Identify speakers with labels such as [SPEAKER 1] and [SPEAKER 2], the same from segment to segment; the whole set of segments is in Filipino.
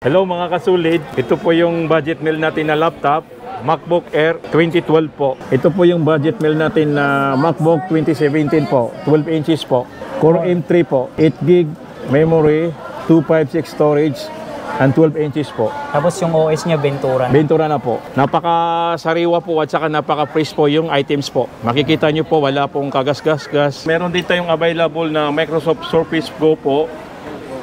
[SPEAKER 1] Hello mga kasulid, ito po yung budget meal natin na laptop, MacBook Air 2012 po. Ito po yung budget meal natin na MacBook 2017 po, 12 inches po. Core M3 po, 8 gig memory, 256 storage, and 12 inches po.
[SPEAKER 2] Tapos yung OS niya, Ventura na.
[SPEAKER 1] Ventura na po. Napaka-sariwa po at saka napaka-fresh po yung items po. Makikita nyo po, wala pong kagas-gas-gas. Meron din tayong available na Microsoft Surface Go po.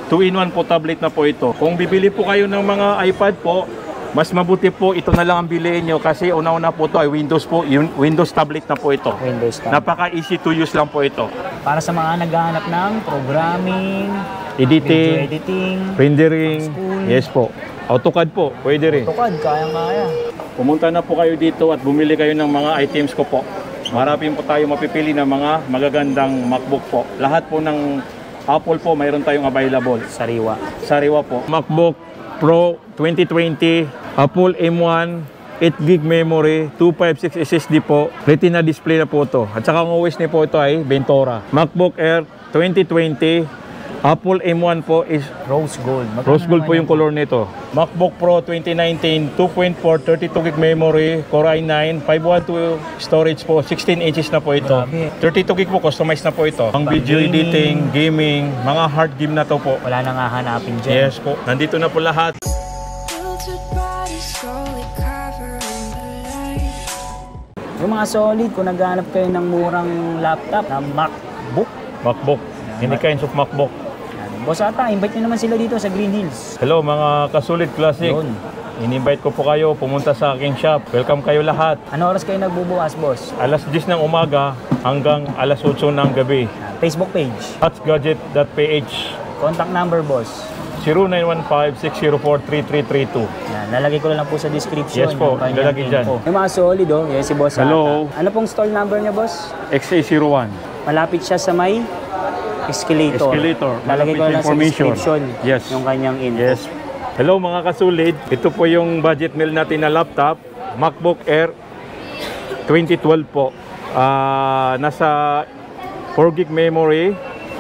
[SPEAKER 1] 2-in-1 po tablet na po ito. Kung bibili po kayo ng mga iPad po, mas mabuti po ito na lang ang bilihin nyo kasi una-una po ito ay Windows po, Windows tablet na po ito.
[SPEAKER 2] Windows tablet.
[SPEAKER 1] Napaka-easy to use lang po ito.
[SPEAKER 2] Para sa mga naghahanap ng programming,
[SPEAKER 1] Editing,
[SPEAKER 2] video editing,
[SPEAKER 1] rendering,
[SPEAKER 2] school.
[SPEAKER 1] yes po. AutoCAD po, pwede rin.
[SPEAKER 2] AutoCAD, kaya-kaya.
[SPEAKER 1] Pumunta na po kayo dito at bumili kayo ng mga items ko po. Marami po tayo mapipili ng mga magagandang MacBook po. Lahat po ng Apple po, mayroon tayong available.
[SPEAKER 2] Sariwa.
[SPEAKER 1] Sariwa po. MacBook Pro 2020, Apple M1, 8 gig memory, 256 SSD po. Retina display na po ito. At saka ang OS niya po ito ay Ventura. MacBook Air 2020, Apple M1 po is
[SPEAKER 2] Rose Gold.
[SPEAKER 1] Rose Gold po yung color nito. MacBook Pro 2019, 2.4, 32 gig memory, Core i9, 512 storage po, 16 inches na po ito.
[SPEAKER 2] Grabe.
[SPEAKER 1] 32 gig po, customized na po ito. Ang video editing, gaming, mga hard game na to po.
[SPEAKER 2] Wala nang hahanapin dyan.
[SPEAKER 1] Yes po, nandito na po lahat.
[SPEAKER 2] Yung mga solid, kung naghahanap kayo ng murang laptop na MacBook.
[SPEAKER 1] MacBook, any kinds of MacBook.
[SPEAKER 2] Boss Ata, invite nyo naman sila dito sa Green Hills.
[SPEAKER 1] Hello mga kasulid classic.
[SPEAKER 2] Yun.
[SPEAKER 1] In-invite ko po kayo pumunta sa aking shop. Welcome kayo lahat.
[SPEAKER 2] Ano oras kayo nagbubukas, boss?
[SPEAKER 1] Alas 10 ng umaga hanggang alas 8 ng gabi.
[SPEAKER 2] Facebook page.
[SPEAKER 1] Hatsgadget.ph.
[SPEAKER 2] Contact number, boss.
[SPEAKER 1] 0915-604-3332.
[SPEAKER 2] Yan, lalagay ko lang po sa description.
[SPEAKER 1] Yes po,
[SPEAKER 2] yung kanyang
[SPEAKER 1] lalagay dyan.
[SPEAKER 2] info. Yung mga solid, oh. Yes, si boss
[SPEAKER 1] Hello.
[SPEAKER 2] Ata. Ano pong stall number niya, boss?
[SPEAKER 1] XA01.
[SPEAKER 2] Malapit siya sa may escalator.
[SPEAKER 1] Escalator.
[SPEAKER 2] Lalagay ko lang sa
[SPEAKER 1] Information.
[SPEAKER 2] description.
[SPEAKER 1] Yes.
[SPEAKER 2] Yung kanyang info.
[SPEAKER 1] Yes. Hello mga kasulid. Ito po yung budget meal natin na laptop. MacBook Air 2012 po. Nasa 4 gig memory,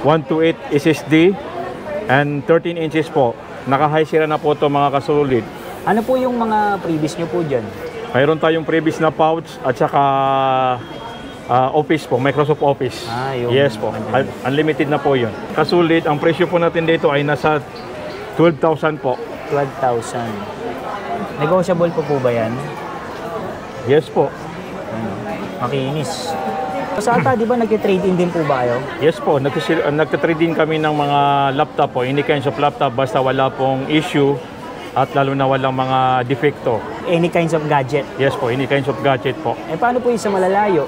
[SPEAKER 1] 128 SSD, and 13 inches po. Naka-high sira na po ito mga kasulid.
[SPEAKER 2] Ano po yung mga previous nyo po dyan?
[SPEAKER 1] Mayroon tayong previous na pouch at saka Office po, Microsoft Office.
[SPEAKER 2] Yung
[SPEAKER 1] Yes po, unlimited na po yun. Kasulit, ang presyo po natin dito ay nasa 12,000 po.
[SPEAKER 2] 12,000. Negotiable po ba yan?
[SPEAKER 1] Yes po.
[SPEAKER 2] Makinis. Boss Ata, di ba nag-trade in din po ba kayo?
[SPEAKER 1] Yes po, nagtatrade din kami ng mga laptop po, any kinds of laptop basta wala pong issue at lalo na walang mga defecto.
[SPEAKER 2] Any kinds of gadget?
[SPEAKER 1] Yes po, any kinds of gadget po.
[SPEAKER 2] Paano po yung sa malalayo?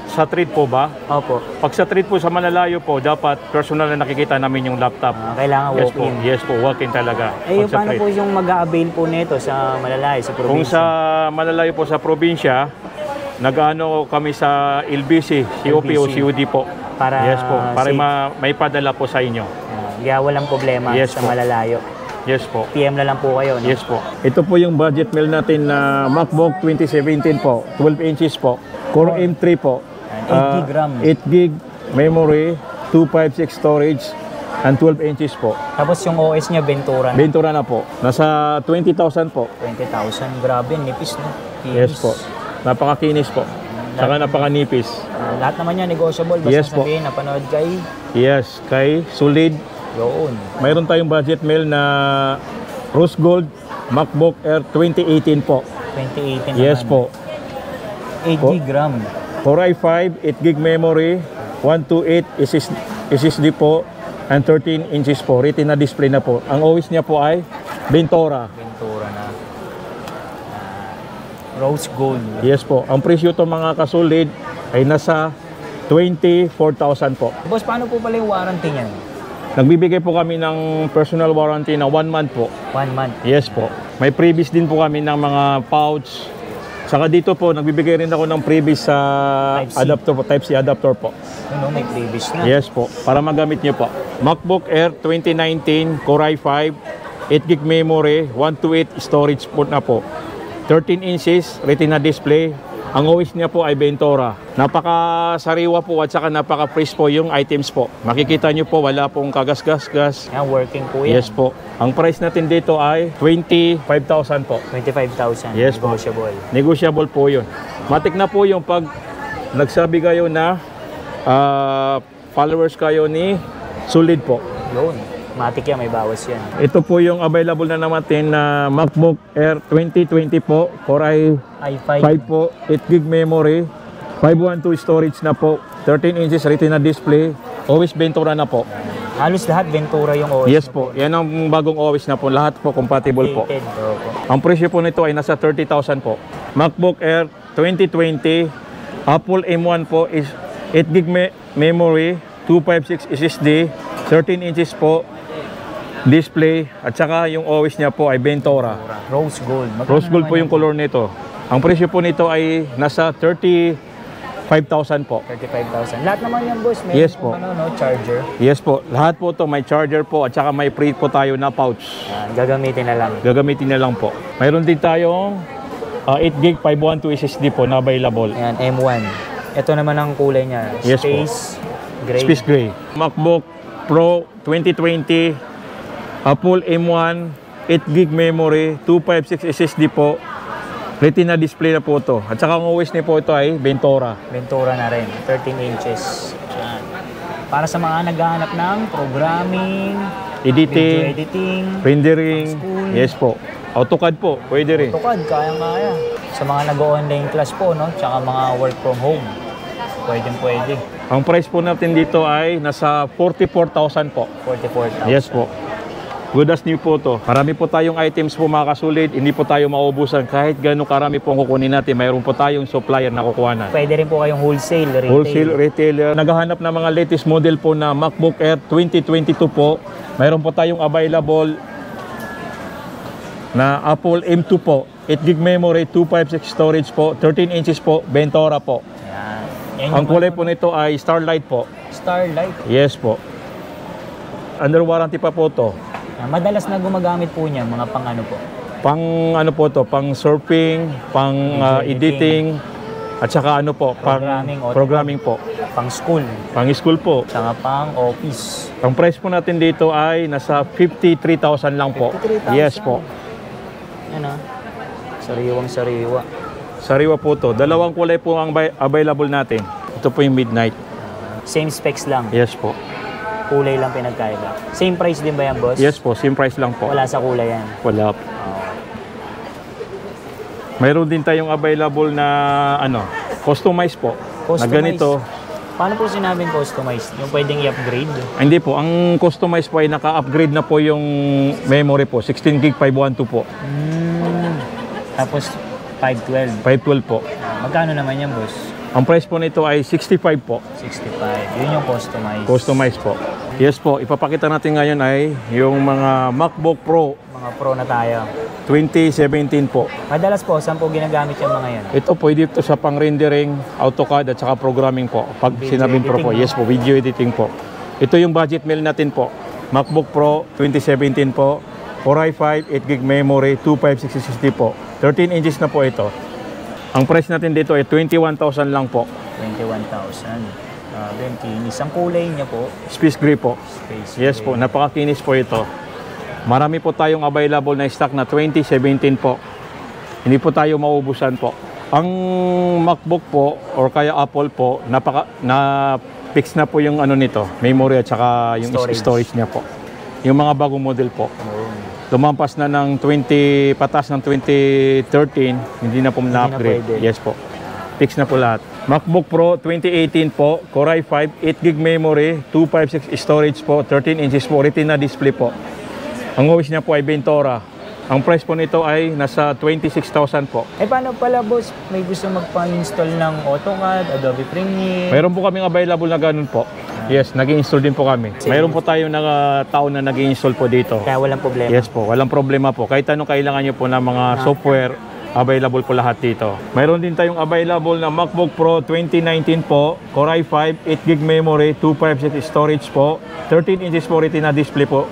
[SPEAKER 1] Sa trade po ba?
[SPEAKER 2] Opo.
[SPEAKER 1] Pag sa trade po sa malalayo po, dapat personal na nakikita namin yung laptop.
[SPEAKER 2] Kailangan
[SPEAKER 1] Yes po,
[SPEAKER 2] walk-in.
[SPEAKER 1] yes po, walk-in talaga.
[SPEAKER 2] Yung
[SPEAKER 1] Pag sa
[SPEAKER 2] paano
[SPEAKER 1] trade.
[SPEAKER 2] po yung mag-a-avail po nito sa malalayo, sa probinsya?
[SPEAKER 1] Kung sa malalayo po sa probinsya, nag-ano kami sa LBC, COP o COD po.
[SPEAKER 2] Para
[SPEAKER 1] yes po, para may padala po sa inyo.
[SPEAKER 2] Kaya walang problema
[SPEAKER 1] Yes
[SPEAKER 2] sa
[SPEAKER 1] po.
[SPEAKER 2] malalayo.
[SPEAKER 1] Yes po.
[SPEAKER 2] PM na lang po kayo, no?
[SPEAKER 1] Yes po. Ito po yung budget meal natin na MacBook 2017 po, 12 inches po. Core M3 po.
[SPEAKER 2] 8 gig RAM.
[SPEAKER 1] 8 gig memory, 256 storage, and 12 inches po.
[SPEAKER 2] Tapos yung OS niya, Ventura na.
[SPEAKER 1] Ventura na po. Nasa 20,000 po.
[SPEAKER 2] 20,000. Grabe, nipis, no?
[SPEAKER 1] Yes po. Napakakinis po. Saka napakanipis.
[SPEAKER 2] Lahat naman yan, negotiable. Basta
[SPEAKER 1] Yes po.
[SPEAKER 2] sabihin, napanood kay
[SPEAKER 1] Yes, kay Solid.
[SPEAKER 2] Yun.
[SPEAKER 1] Mayroon tayong budget meal na Rose Gold MacBook Air 2018 po.
[SPEAKER 2] 2018
[SPEAKER 1] Yes
[SPEAKER 2] naman.
[SPEAKER 1] po.
[SPEAKER 2] 8 gig RAM.
[SPEAKER 1] Core i5, 8 gig memory, 128 SSD po, and 13 inches po. Retina display na po. Ang OS niya po ay Ventura.
[SPEAKER 2] Ventura na. Rose Gold.
[SPEAKER 1] Yes po. Ang presyo to mga kasulid ay nasa 24,000 po.
[SPEAKER 2] Boss, paano po pala yung warranty niyan?
[SPEAKER 1] Nagbibigay po kami ng personal warranty na 1 month po.
[SPEAKER 2] 1 month.
[SPEAKER 1] Yes po. May previous din po kami ng mga pouch. Saka dito po, nagbibigay rin ako ng previous sa
[SPEAKER 2] Type-C.
[SPEAKER 1] adapter po, Type-C adapter po.
[SPEAKER 2] Ano, may previous na.
[SPEAKER 1] Yes po, para magamit niyo po. MacBook Air 2019, Core i5, 8 gig memory, 128 storage po na po. 13 inches, retina display, Ang OS niya po ay Ventura. Napaka-sariwa po at saka napaka-fresh po yung items po. Makikita nyo po wala pong kagas-gas-gas.
[SPEAKER 2] Yan, working po yan.
[SPEAKER 1] Yes po. Ang price natin dito ay 25,000 po.
[SPEAKER 2] 25,000.
[SPEAKER 1] Yes po.
[SPEAKER 2] Negotiable.
[SPEAKER 1] Negotiable po yun. Matik na po yung pag nagsabi kayo na followers kayo ni Solid po.
[SPEAKER 2] Yun. Matik yan, may bawas yan.
[SPEAKER 1] Ito po yung available na natin na MacBook Air 2020 po. Core
[SPEAKER 2] i5.
[SPEAKER 1] i5 po, 8 gig memory, 512 storage na po, 13 inches retina display, OS Ventura na po.
[SPEAKER 2] Halos lahat Ventura yung OS.
[SPEAKER 1] Yes po, yan ang bagong OS na po, lahat po compatible po.
[SPEAKER 2] Opo.
[SPEAKER 1] Ang presyo po nito ay nasa 30,000 po. MacBook Air 2020, Apple M1 po is 8 gig memory, 256 SSD, 13 inches po display, at saka yung OS niya po ay Ventura.
[SPEAKER 2] Rose Gold. Magkano
[SPEAKER 1] Rose gold
[SPEAKER 2] naman
[SPEAKER 1] po
[SPEAKER 2] yan?
[SPEAKER 1] yung color nito. Ang presyo po nito ay nasa 35,000 po.
[SPEAKER 2] 35,000. Lahat naman yan, boss. Meron
[SPEAKER 1] Yes po.
[SPEAKER 2] Ano, charger.
[SPEAKER 1] Yes po, lahat po to may charger po at saka may free po tayo na pouch.
[SPEAKER 2] Yan, gagamitin na lang.
[SPEAKER 1] Gagamitin na lang po. Mayroon din tayong 8 gig 512 SSD po na available.
[SPEAKER 2] Ayan, M1. Ito naman ang kulay niya.
[SPEAKER 1] Yes po.
[SPEAKER 2] Space Gray.
[SPEAKER 1] Space Gray. MacBook Pro 2020, Apple M1, 8 gig memory, 256 SSD po. Retina display na po to. At saka ang OS niya po ito ay Ventura.
[SPEAKER 2] Ventura na rin. 13 inches. Yan. Para sa mga naghahanap ng programming, video
[SPEAKER 1] Editing,
[SPEAKER 2] editing,
[SPEAKER 1] rendering,
[SPEAKER 2] School.
[SPEAKER 1] yes po. AutoCAD po, pwede rin.
[SPEAKER 2] AutoCAD, kaya-kaya. Sa mga nag-online class po, no? Tsaka mga work from home. Pwede.
[SPEAKER 1] Ang price po natin dito ay nasa 44,000 po.
[SPEAKER 2] 44,000.
[SPEAKER 1] Yes po. Good as new po to. Marami po tayong items po mga kasulit. Hindi po tayo maubusan. Kahit gano'ng karami po ang kukunin natin, mayroon po tayong supplier na kukuhanan.
[SPEAKER 2] Pwede rin po kayong wholesale, retail.
[SPEAKER 1] Wholesale retailer. Naghahanap ng mga latest model po na MacBook Air 2022 po. Mayroon po tayong available na Apple M2 po. 8 gig memory, 256 storage po, 13 inches po, Ventura po.
[SPEAKER 2] Yan
[SPEAKER 1] Ang
[SPEAKER 2] yung
[SPEAKER 1] kulay
[SPEAKER 2] ano,
[SPEAKER 1] po nito ay Starlight po.
[SPEAKER 2] Starlight.
[SPEAKER 1] Yes po. Under warranty pa po to.
[SPEAKER 2] Madalas na gumagamit po niya, mga pang ano po.
[SPEAKER 1] Pang ano po to, pang surfing, pang
[SPEAKER 2] Video
[SPEAKER 1] editing, at saka ano po, pang
[SPEAKER 2] Programming, AutoCAD.
[SPEAKER 1] programming po.
[SPEAKER 2] Pang school.
[SPEAKER 1] Pang school po.
[SPEAKER 2] Tsaka pang office.
[SPEAKER 1] Ang price po natin dito ay nasa 53,000 lang po.
[SPEAKER 2] 53,000.
[SPEAKER 1] Yes po.
[SPEAKER 2] Ano? Sariwang-sariwa.
[SPEAKER 1] Sariwa po to. Dalawang kulay po ang available natin. Ito po yung midnight.
[SPEAKER 2] Same specs lang.
[SPEAKER 1] Yes po.
[SPEAKER 2] Kulay lang pinagkaiba. Same price din ba yan, boss?
[SPEAKER 1] Yes po, same price lang po.
[SPEAKER 2] Wala sa kulay yan.
[SPEAKER 1] Wala po. Mayroon din tayong available na ano, customized po. Na ganito.
[SPEAKER 2] Paano po sinabing customized? Yung pwedeng i-upgrade?
[SPEAKER 1] Hindi po, ang customized po ay naka-upgrade na po yung memory po. 16 gig 512 po.
[SPEAKER 2] Tapos 512.
[SPEAKER 1] 512 po.
[SPEAKER 2] Magkano naman yan, boss?
[SPEAKER 1] Ang price po nito ay 65 po.
[SPEAKER 2] 65. Yun yung customized.
[SPEAKER 1] Customized po. Yes po, ipapakita natin ngayon ay yung mga MacBook Pro
[SPEAKER 2] Mga pro na tayo.
[SPEAKER 1] 2017 po.
[SPEAKER 2] Madalas po, saan po ginagamit yung mga yan?
[SPEAKER 1] Ito pwede ito sa pang-rendering, AutoCAD at saka programming po. Pag
[SPEAKER 2] Video
[SPEAKER 1] sinabing Pro po,
[SPEAKER 2] editing,
[SPEAKER 1] yes po, video editing po. Ito yung budget meal natin po. MacBook Pro 2017 po. Core i5, 8 gig memory, 256 SSD po. 13 inches na po ito. Ang price natin dito ay 21,000 lang po.
[SPEAKER 2] 21,000. Yung kinis. Ang kulay niya po,
[SPEAKER 1] Space gray po.
[SPEAKER 2] space.
[SPEAKER 1] Yes po, napakakinis po ito. Marami po tayong available na stock na 2017 po. Hindi po tayo maubusan po. Ang MacBook po or kaya Apple po, fix na po yung ano nito, memory at saka yung storage niya po. Yung mga bagong model po. Lumampas na ng patas ng 2013, hindi na po na-upgrade.
[SPEAKER 2] pwede.
[SPEAKER 1] Yes po. Fix na po lahat. MacBook Pro 2018 po, Core i5, 8 gig memory, 256 storage po, 13 inches po, retina display po. Ang OS niya po ay Ventura. Ang price po nito ay nasa 26,000 po.
[SPEAKER 2] Paano pala, boss? May gusto magpa-install ng AutoCAD, Adobe Premiere?
[SPEAKER 1] Mayroon po kaming available na ganun po. Yes, nag-i-install din po kami. Mayroon po tayong tao na nag-i-install po dito.
[SPEAKER 2] Kaya walang problema.
[SPEAKER 1] Yes po, walang problema po. Kahit anong kailangan nyo po ng mga software, available po lahat dito. Mayroon din tayong available na MacBook Pro 2019 po, Core i5, 8 gig memory, 256 storage po, 13 inches po retina display po.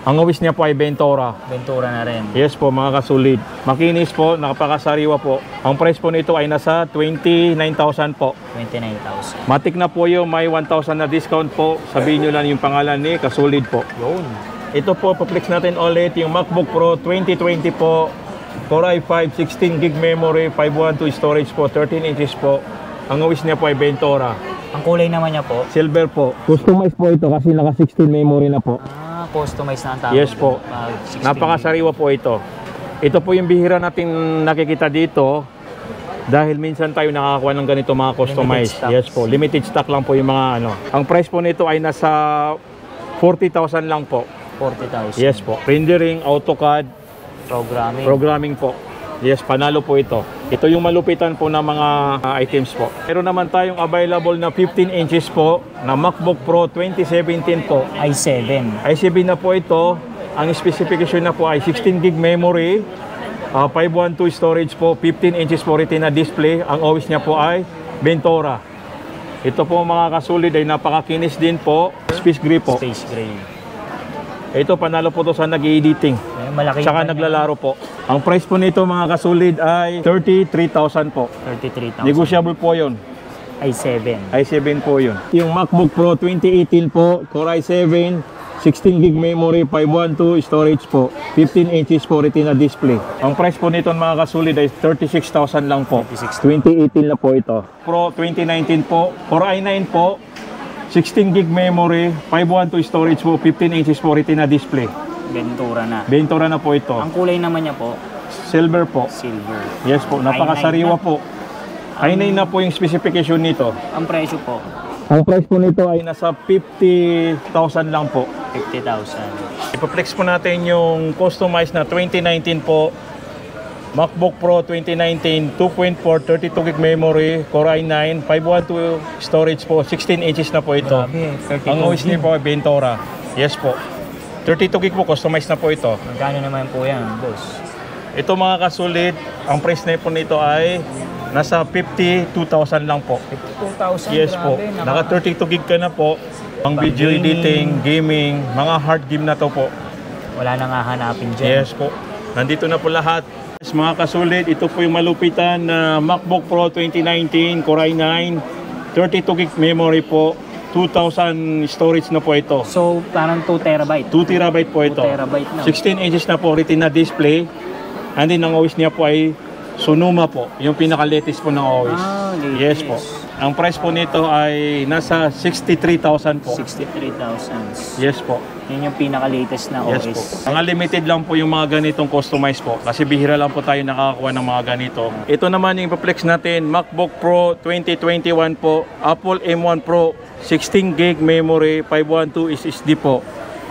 [SPEAKER 1] Ang awis niya po ay Ventura.
[SPEAKER 2] Ventura na rin.
[SPEAKER 1] Yes po mga kasulid. Makinis po, nakapakasariwa po. Ang price po nito ay nasa 29,000 po.
[SPEAKER 2] 29,000.
[SPEAKER 1] Matik na po yung may 1,000 na discount po. Sabihin nyo lang yung pangalan ni kasulid po.
[SPEAKER 2] Yun.
[SPEAKER 1] Ito po, pa-flex natin ulit yung MacBook Pro 2020 po. Core i5, 16 gig memory, 512 storage po, 13 inches po. Ang awis niya po ay Ventura.
[SPEAKER 2] Ang kulay naman niya po,
[SPEAKER 1] Silver po. Customize po ito kasi naka 16 memory na po.
[SPEAKER 2] customize na ang tawag.
[SPEAKER 1] Yes po.
[SPEAKER 2] Pag 16
[SPEAKER 1] Napakasariwa po ito. Ito po yung bihira natin nakikita dito dahil minsan tayo nakakakuha ng ganito mga customized.
[SPEAKER 2] Limited stocks.
[SPEAKER 1] Yes po. Limited stock lang po yung mga ano. Ang price po nito ay nasa 40,000 lang po.
[SPEAKER 2] 40,000.
[SPEAKER 1] Yes po. Rendering, AutoCAD, programming po. Yes, panalo po ito. Ito yung malupitan po ng mga items po. Meron naman tayong available na 15 inches po na MacBook Pro 2017 po.
[SPEAKER 2] i7.
[SPEAKER 1] i7 na po ito. Ang specification na po ay 16 gig memory, 512 storage po, 15 inches po retina display. Ang OS niya po ay Ventura. Ito po mga kasulid ay napakakinis din po. Space gray po.
[SPEAKER 2] Space gray.
[SPEAKER 1] Ito panalo po to sa nag-editing.
[SPEAKER 2] Malaki
[SPEAKER 1] Tsaka
[SPEAKER 2] yung
[SPEAKER 1] naglalaro po. Ang price po nito mga kasulid ay 33,000 po.
[SPEAKER 2] 33,000.
[SPEAKER 1] Negotiable po yun.
[SPEAKER 2] i7.
[SPEAKER 1] i7 po yun. Yung MacBook Pro 2018 po, Core i7, 16 gig memory, 512 storage po, 15 inches po retina display. Ang price po nito mga kasulid ay 36,000 lang po. 2018 na po ito. Pro 2019 po, Core i9 po, 16 gig memory, 512 storage po, 15 inches po retina display.
[SPEAKER 2] Ventura na.
[SPEAKER 1] Ventura na po ito.
[SPEAKER 2] Ang kulay naman niya po,
[SPEAKER 1] Silver po.
[SPEAKER 2] silver.
[SPEAKER 1] Yes po, napakasariwa
[SPEAKER 2] i9 na.
[SPEAKER 1] po. i9 na po yung specification nito.
[SPEAKER 2] Ang presyo po,
[SPEAKER 1] Ang price po nito ay nasa 50,000 lang po.
[SPEAKER 2] 50,000.
[SPEAKER 1] Ipaplex po natin yung customized na 2019 po MacBook Pro 2019 2.4 32 gig memory, Core i9, 512 storage po, 16 inches na po ito.
[SPEAKER 2] Grabe, 32
[SPEAKER 1] Ang OS niya po ay Ventura. Yes po. 32 gig po, customized na po ito.
[SPEAKER 2] Magkano naman po yan, boss?
[SPEAKER 1] Ito mga kasulid, ang price na po nito ay nasa 52,000 lang po.
[SPEAKER 2] 52,000.
[SPEAKER 1] Yes po. Naka 32 gig ka na po. Pang video editing, gaming, mga hard game na to po.
[SPEAKER 2] Wala nang hahanapin dyan.
[SPEAKER 1] Yes po. Nandito na po lahat. Yes, mga kasulid, ito po yung malupitan na MacBook Pro 2019 Core i9, 32 gig memory po, 2,000 storage na po ito.
[SPEAKER 2] So, parang 2 terabyte.
[SPEAKER 1] 2 terabyte po ito.
[SPEAKER 2] 2 terabyte na.
[SPEAKER 1] 16 inches na po retina display. And then ang OS niya po ay Sonoma po, yung pinaka-latest po ng OS.
[SPEAKER 2] latest.
[SPEAKER 1] Yes po. Ang price po nito ay nasa 63,000 po.
[SPEAKER 2] 63,000.
[SPEAKER 1] Yes po.
[SPEAKER 2] Yun yung pinaka-latest na
[SPEAKER 1] Yes
[SPEAKER 2] OS.
[SPEAKER 1] po. Mga limited lang po yung mga ganitong customized po. Kasi bihira lang po tayo nakakakuha ng mga ganito. Ito naman yung ipaplex natin, MacBook Pro 2021 po, Apple M1 Pro, 16 gig memory, 512 SSD po.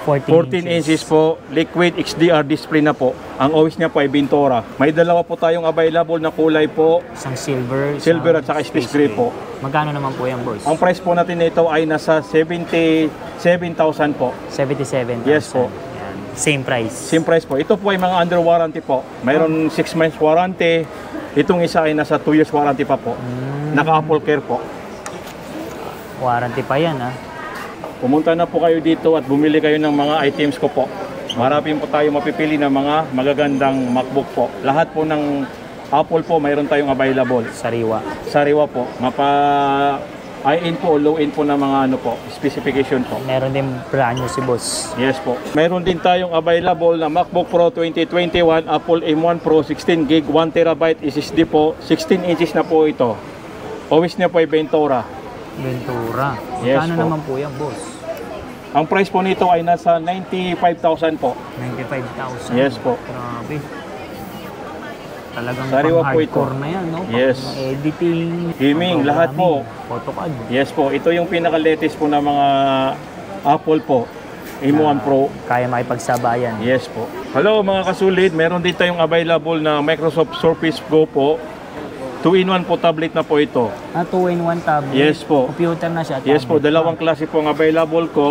[SPEAKER 1] 14 inches po, liquid XDR display na po. Ang OS niya po ay Ventura. May dalawa po tayong available na kulay po,
[SPEAKER 2] Isang silver.
[SPEAKER 1] silver
[SPEAKER 2] isang
[SPEAKER 1] at saka space gray po.
[SPEAKER 2] Magkano naman po yan, boss?
[SPEAKER 1] Ang price po natin nito ay nasa 77,000 po.
[SPEAKER 2] 77,000.
[SPEAKER 1] Yes po.
[SPEAKER 2] Yan. Same price.
[SPEAKER 1] Same price po. Ito po ay mga under warranty po. Mayroon 6 months warranty. Itong isa ay nasa 2 years warranty pa po. Naka-Apple Care po.
[SPEAKER 2] Warranty pa yan, ha?
[SPEAKER 1] Pumunta na po kayo dito at bumili kayo ng mga items ko po. Marami po tayo mapipili ng mga magagandang MacBook po. Lahat po ng Apple po mayroon tayong available.
[SPEAKER 2] Sariwa.
[SPEAKER 1] Sariwa po. High-end po, low-end po na mga ano po, specification po.
[SPEAKER 2] Meron din brand new si boss.
[SPEAKER 1] Yes po. Mayroon din tayong available na MacBook Pro 2021, Apple M1 Pro 16 gig, 1 terabyte SSD po, 16 inches na po ito. OS niya po ay Ventura.
[SPEAKER 2] Ventura.
[SPEAKER 1] Yes
[SPEAKER 2] Magkano
[SPEAKER 1] po.
[SPEAKER 2] naman po yan, boss?
[SPEAKER 1] Ang price po nito ay nasa 95,000 po.
[SPEAKER 2] 95,000.
[SPEAKER 1] Yes po.
[SPEAKER 2] Grabe. Talagang
[SPEAKER 1] Sariwa
[SPEAKER 2] pang
[SPEAKER 1] po ito.
[SPEAKER 2] hardcore na yan, no?
[SPEAKER 1] Yes.
[SPEAKER 2] Pang editing,
[SPEAKER 1] Gaming,
[SPEAKER 2] pang
[SPEAKER 1] lahat po.
[SPEAKER 2] programming, AutoCAD.
[SPEAKER 1] Yes po. Ito yung pinaka-latest po na mga Apple po. M1 Pro.
[SPEAKER 2] Kaya makipagsabayan.
[SPEAKER 1] Yes po. Hello mga kasulid, meron din tayong available na Microsoft Surface Go po. 2-in-1 po tablet na po ito.
[SPEAKER 2] 2-in-1 tablet.
[SPEAKER 1] Yes po.
[SPEAKER 2] Computer na siya.
[SPEAKER 1] Yes po,
[SPEAKER 2] tablet
[SPEAKER 1] dalawang klase po ang available ko.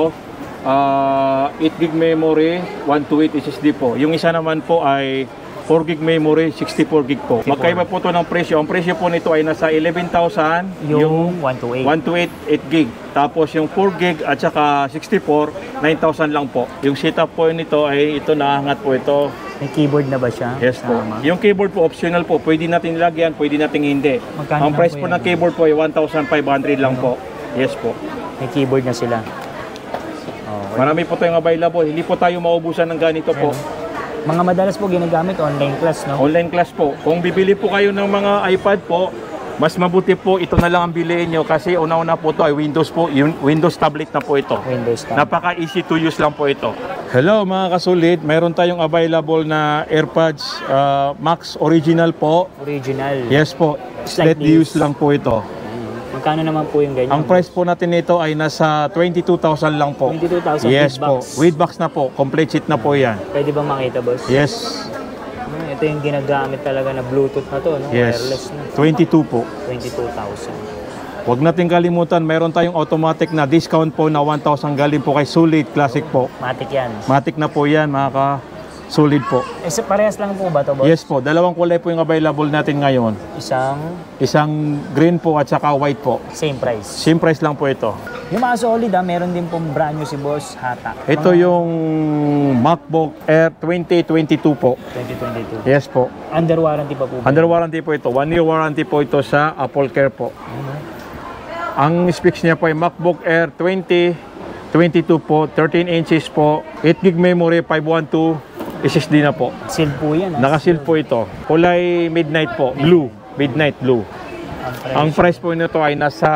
[SPEAKER 1] 8 gig memory, 128 SSD po. Yung isa naman po ay 4 gig memory, 64 gig po. Magkaiba po ito ng presyo. Ang presyo po nito ay nasa 11,000.
[SPEAKER 2] Yung 128.
[SPEAKER 1] 128 gig. Tapos yung 4 gig at saka 64, 9,000 lang po. Yung setup po nito ay ito, nakaangat po ito.
[SPEAKER 2] May keyboard na ba siya?
[SPEAKER 1] Yes po.
[SPEAKER 2] Tama.
[SPEAKER 1] Yung keyboard po optional po. Pwede natin lagyan, pwede natin hindi.
[SPEAKER 2] Magkano
[SPEAKER 1] Ang
[SPEAKER 2] lang
[SPEAKER 1] price
[SPEAKER 2] po
[SPEAKER 1] po
[SPEAKER 2] yan?
[SPEAKER 1] ng keyboard po ay 1,500 lang po. Yes po.
[SPEAKER 2] May keyboard na sila. Okay.
[SPEAKER 1] Marami po tayong available. Hindi po tayo maubusan ng ganito po.
[SPEAKER 2] Mga madalas po ginagamit online class, no?
[SPEAKER 1] Online class po. Kung bibili po kayo ng mga iPad po, mas mabuti po ito na lang ang biliin nyo kasi una-una po ito ay Windows po. Windows tablet na po ito.
[SPEAKER 2] Windows tab.
[SPEAKER 1] Napaka easy to use lang po ito. Hello mga kasulit, mayroon tayong available na AirPods Max Original po.
[SPEAKER 2] Original.
[SPEAKER 1] Yes po,
[SPEAKER 2] Slight
[SPEAKER 1] let use lang po ito.
[SPEAKER 2] Magkano naman po yung ganyan?
[SPEAKER 1] Ang price po natin nito ay nasa 22,000 lang po.
[SPEAKER 2] 22,000
[SPEAKER 1] Yes
[SPEAKER 2] with
[SPEAKER 1] po,
[SPEAKER 2] box.
[SPEAKER 1] with box na po, complete sheet na po yan.
[SPEAKER 2] Pwede ba makita, boss?
[SPEAKER 1] Yes,
[SPEAKER 2] Ito yung ginagamit talaga na Bluetooth na to, no?
[SPEAKER 1] yes,
[SPEAKER 2] Wireless na.
[SPEAKER 1] 22 po.
[SPEAKER 2] 22,000.
[SPEAKER 1] Huwag natin kalimutan, mayroon tayong automatic na discount po na 1,000 galing po kay Solid Classic po.
[SPEAKER 2] Matic yan.
[SPEAKER 1] Matic na po yan, mga ka-Solid po.
[SPEAKER 2] Parehas lang po ba to, boss?
[SPEAKER 1] Yes po, dalawang kulay po yung available natin ngayon. Isang green po at saka white po.
[SPEAKER 2] Same price.
[SPEAKER 1] Same price lang po ito.
[SPEAKER 2] Yung mga solid, meron din pong brand new si Boss Hata.
[SPEAKER 1] Ito yung MacBook Air 2022 po.
[SPEAKER 2] 2022.
[SPEAKER 1] Yes po.
[SPEAKER 2] Under warranty pa po ba?
[SPEAKER 1] Under warranty po ito. 1 year warranty po ito sa Apple Care po. Ang specs niya po ay MacBook Air 2022 po, 13 inches po, 8 gig memory, 512 SSD na po.
[SPEAKER 2] Seal po yan.
[SPEAKER 1] Nakaseal po ito. Kulay midnight po, blue, midnight blue. Ang price po nito ay nasa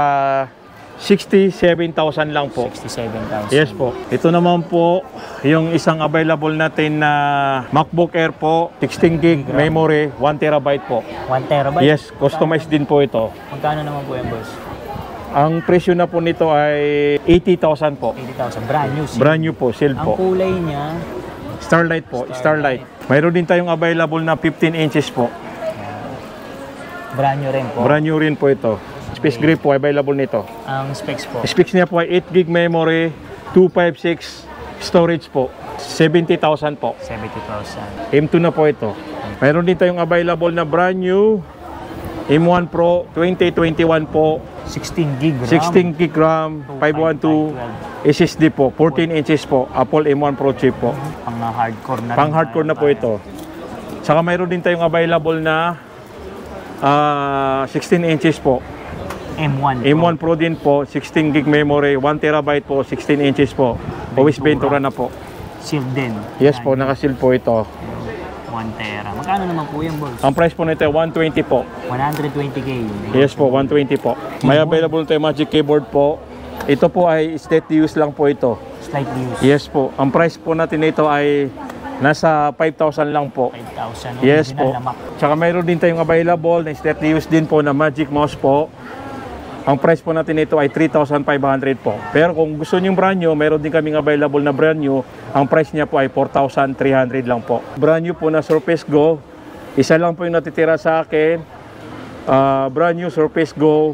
[SPEAKER 1] 67,000 lang po.
[SPEAKER 2] 67,000.
[SPEAKER 1] Yes po. Ito naman po yung isang available natin na MacBook Air po, 16 gig memory, 1 terabyte po.
[SPEAKER 2] 1 terabyte?
[SPEAKER 1] Yes, customized din po ito.
[SPEAKER 2] Magkano naman po yan, boss?
[SPEAKER 1] Ang presyo na po nito ay 80,000 po.
[SPEAKER 2] 80,000. Brand new. Seal.
[SPEAKER 1] Brand new po, sealed
[SPEAKER 2] Ang
[SPEAKER 1] po.
[SPEAKER 2] kulay niya,
[SPEAKER 1] Starlight po, Starlight. Mayroon din tayong available na 15 inches po.
[SPEAKER 2] brand new rin po.
[SPEAKER 1] Brand new rin po ito. Space gray po, available nito.
[SPEAKER 2] Ang specs po,
[SPEAKER 1] Specs niya po ay 8 gig memory, 256 storage po. 70,000 po.
[SPEAKER 2] 70,000.
[SPEAKER 1] M2 na po ito. Mayroon din tayong available na brand new M1 Pro 2021 po.
[SPEAKER 2] 16 gig RAM.
[SPEAKER 1] 16 gig RAM, 512 SSD po, 14 inches po, Apple M1 Pro chip po.
[SPEAKER 2] Pang hardcore na.
[SPEAKER 1] Pang hardcore na po ito. Saka mayroon din tayong available na 16 inches po.
[SPEAKER 2] M1.
[SPEAKER 1] M1 Pro din po, 16 gig memory, 1 terabyte po, 16 inches po. Always Ventura na po.
[SPEAKER 2] Sealed din.
[SPEAKER 1] Yes po, nakaseal po ito.
[SPEAKER 2] 1 tera. Magkano naman po yung boss?
[SPEAKER 1] Ang price po nito ay 120 po.
[SPEAKER 2] 120k.
[SPEAKER 1] Yes po, 120 po. May available tayo Magic Keyboard po. Ito po ay state use lang po ito.
[SPEAKER 2] Slightly used.
[SPEAKER 1] Yes po. Ang price po natin nito ay nasa 5,000 lang po.
[SPEAKER 2] 5,000.
[SPEAKER 1] Yes
[SPEAKER 2] Original
[SPEAKER 1] po.
[SPEAKER 2] na Mac.
[SPEAKER 1] Tsaka mayroon din tayong available na state use din po na Magic Mouse po. Ang price po natin nito ay 3,500 po. Pero kung gusto niyo brand new, mayroon din kaming available na brand new. Ang price niya po ay 4,300 lang po. Brand new po na Surface Go. Isa lang po yung natitira sa akin. Brand new Surface Go.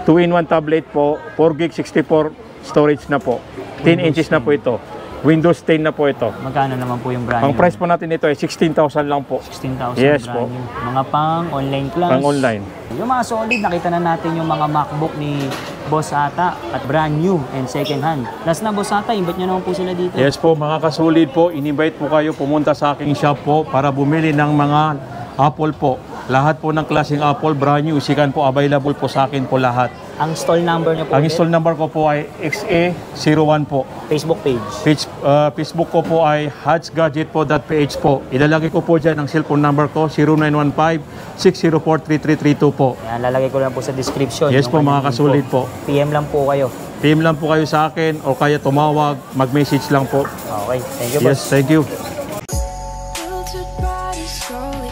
[SPEAKER 1] 2-in-1 tablet po. 4 gig 64 storage na po. 10 inches na po ito. Windows 10 na po ito.
[SPEAKER 2] Magkano naman po yung brand
[SPEAKER 1] Ang
[SPEAKER 2] new?
[SPEAKER 1] price po natin nito ay 16,000 lang po.
[SPEAKER 2] 16,000
[SPEAKER 1] Yes
[SPEAKER 2] brand
[SPEAKER 1] po.
[SPEAKER 2] new. Mga pang online class.
[SPEAKER 1] Pang online.
[SPEAKER 2] Yung mga solid, nakita na natin yung mga MacBook ni Boss Hata at brand new and second hand. Last na, Boss Hata, invite nyo naman po sila dito.
[SPEAKER 1] Yes po, mga kasulid po, in-invite po kayo pumunta sa aking shop po para bumili ng mga Apple po. Lahat po ng klaseng Apple, brand new, sikan po, available po sa akin po lahat.
[SPEAKER 2] Ang stall number nyo po.
[SPEAKER 1] Ang
[SPEAKER 2] ulit?
[SPEAKER 1] install number ko po ay XA01 po.
[SPEAKER 2] Facebook page.
[SPEAKER 1] Facebook ko po ay hatsgadget.ph po. Ilalagay ko po dyan ang cellphone number ko, 0915-604-3332 po.
[SPEAKER 2] Ayan, lalagay ko lang po sa description.
[SPEAKER 1] Yes
[SPEAKER 2] yung
[SPEAKER 1] po, mga
[SPEAKER 2] kanyang
[SPEAKER 1] kasulid
[SPEAKER 2] info.
[SPEAKER 1] po.
[SPEAKER 2] PM lang po kayo.
[SPEAKER 1] PM lang po kayo sa akin o kaya tumawag, mag-message lang po.
[SPEAKER 2] Okay, thank you,
[SPEAKER 1] Yes,
[SPEAKER 2] Boss.
[SPEAKER 1] thank you.
[SPEAKER 3] Filtered bodies slowly